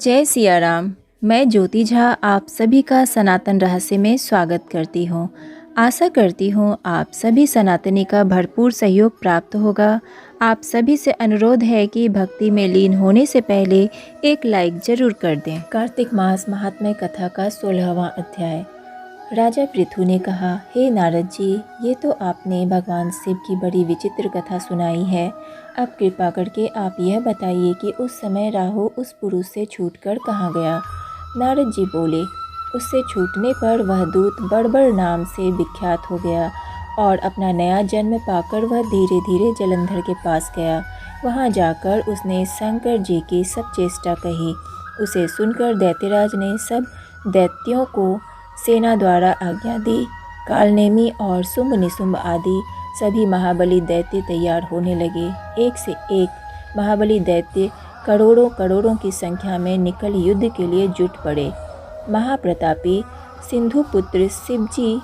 जय सिया राम। मैं ज्योति झा आप सभी का सनातन रहस्य में स्वागत करती हूँ। आशा करती हूँ आप सभी सनातनी का भरपूर सहयोग प्राप्त होगा। आप सभी से अनुरोध है कि भक्ति में लीन होने से पहले एक लाइक जरूर कर दें। कार्तिक मास महात्म्य कथा का 16वां अध्याय। राजा पृथु ने कहा, हे नारद जी, ये तो आपने भगवान शिव की बड़ी विचित्र कथा सुनाई है। अब कृपा करके आप यह बताइए कि उस समय राहु उस पुरुष से छूटकर कहाँ गया। नारद जी बोले, उससे छूटने पर वह दूत बड़बड़ नाम से विख्यात हो गया और अपना नया जन्म पाकर वह धीरे धीरे जलंधर के पास गया। वहाँ जाकर उसने शंकर जी की सब चेष्टा कही। उसे सुनकर दैत्यराज ने सब दैत्यों को सेना द्वारा आज्ञा दी। कालनेमी और शुंभ निशुंभ आदि सभी महाबली दैत्य तैयार होने लगे। एक से एक महाबली दैत्य करोड़ों करोड़ों की संख्या में निकल युद्ध के लिए जुट पड़े। महाप्रतापी सिंधु पुत्र शिवजी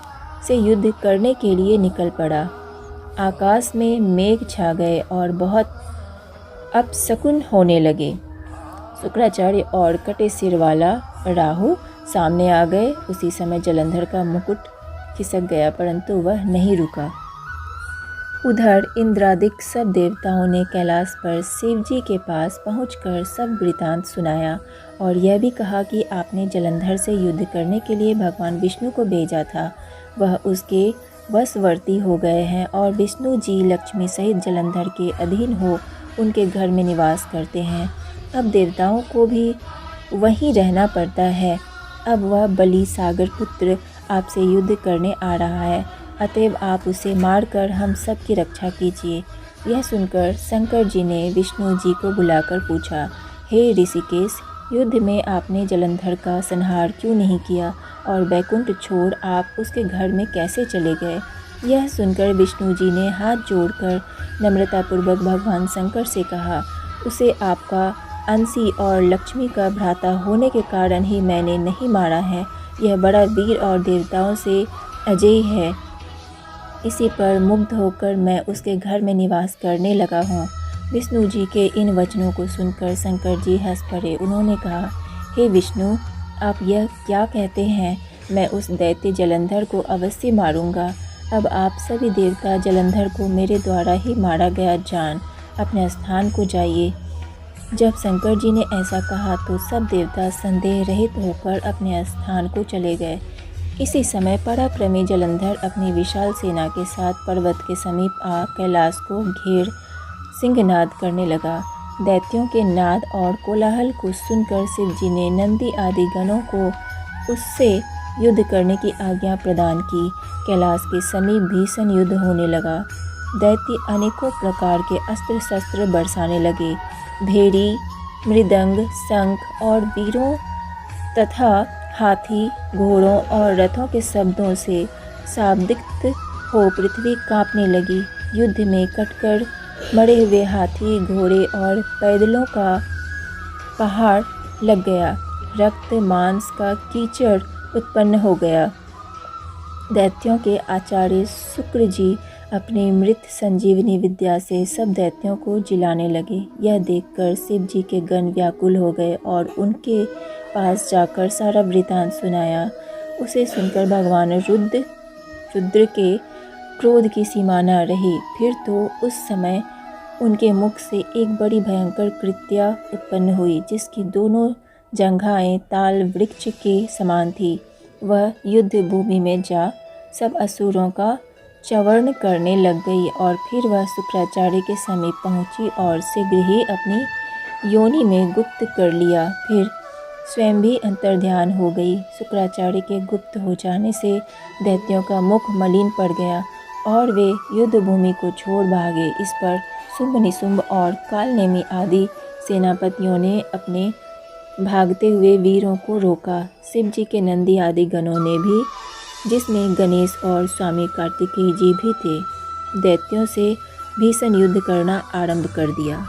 से युद्ध करने के लिए निकल पड़ा। आकाश में मेघ छा गए और बहुत अपशकुन होने लगे। शुक्राचार्य और कटे सिर वाला राहु सामने आ गए। उसी समय जलंधर का मुकुट खिसक गया, परंतु वह नहीं रुका। उधर इंद्रादिक सब देवताओं ने कैलाश पर शिव जी के पास पहुंचकर सब वृतांत सुनाया और यह भी कहा कि आपने जलंधर से युद्ध करने के लिए भगवान विष्णु को भेजा था। वह उसके वशवर्ती हो गए हैं और विष्णु जी लक्ष्मी सहित जलंधर के अधीन हो उनके घर में निवास करते हैं। अब देवताओं को भी वहीं रहना पड़ता है। अब वह बलि सागर पुत्र आपसे युद्ध करने आ रहा है, अतएव आप उसे मारकर हम सब की रक्षा कीजिए। यह सुनकर शंकर जी ने विष्णु जी को बुलाकर पूछा, हे ऋषिकेश, युद्ध में आपने जलंधर का संहार क्यों नहीं किया और बैकुंठ छोड़ आप उसके घर में कैसे चले गए। यह सुनकर विष्णु जी ने हाथ जोड़कर नम्रतापूर्वक भगवान शंकर से कहा, उसे आपका अंशी और लक्ष्मी का भ्राता होने के कारण ही मैंने नहीं मारा है। यह बड़ा वीर और देवताओं से अजेय है। इसी पर मुग्ध होकर मैं उसके घर में निवास करने लगा हूँ। विष्णु जी के इन वचनों को सुनकर शंकर जी हंस पड़े। उन्होंने कहा, हे विष्णु, आप यह क्या कहते हैं। मैं उस दैत्य जलंधर को अवश्य मारूंगा। अब आप सभी देवता जलंधर को मेरे द्वारा ही मारा गया जान अपने स्थान को जाइए। जब शंकर जी ने ऐसा कहा तो सब देवता संदेह रहित होकर अपने स्थान को चले गए। इसी समय पराक्रमी जलंधर अपनी विशाल सेना के साथ पर्वत के समीप आ कैलाश को घेर सिंहनाद करने लगा। दैत्यों के नाद और कोलाहल को सुनकर शिव जी ने नंदी आदि गणों को उससे युद्ध करने की आज्ञा प्रदान की। कैलाश के समीप भीषण युद्ध होने लगा। दैत्य अनेकों प्रकार के अस्त्र शस्त्र बरसाने लगे। भेड़ी, मृदंग, शंख और वीरों तथा हाथी, घोड़ों और रथों के शब्दों से शाब्दिक हो पृथ्वी कांपने लगी। युद्ध में कटकर मरे हुए हाथी, घोड़े और पैदलों का पहाड़ लग गया। रक्त मांस का कीचड़ उत्पन्न हो गया। दैत्यों के आचार्य शुक्र जी अपनी मृत संजीवनी विद्या से सब दैत्यों को जिलाने लगे। यह देखकर शिव जी के गण व्याकुल हो गए और उनके पास जाकर सारा वृतांत सुनाया। उसे सुनकर भगवान रुद्र के क्रोध की सीमा न रही। फिर तो उस समय उनके मुख से एक बड़ी भयंकर कृत्या उत्पन्न हुई, जिसकी दोनों जंघाएं ताल वृक्ष के समान थी। वह युद्ध भूमि में जा सब असुरों का चवर्ण करने लग गई और फिर वह शुक्राचार्य के समीप पहुंची और शीघ्र ही अपनी योनि में गुप्त कर लिया। फिर स्वयं भी अंतर्ध्यान हो गई। शुक्राचार्य के गुप्त हो जाने से दैत्यों का मुख मलिन पड़ गया और वे युद्ध भूमि को छोड़ भागे। इस पर शुंभ निशुंभ और कालनेमी आदि सेनापतियों ने अपने भागते हुए वीरों को रोका। शिव जी के नंदी आदि गणों ने भी, जिसमें गणेश और स्वामी कार्तिकेय जी भी थे, दैत्यों से भीषण युद्ध करना आरंभ कर दिया।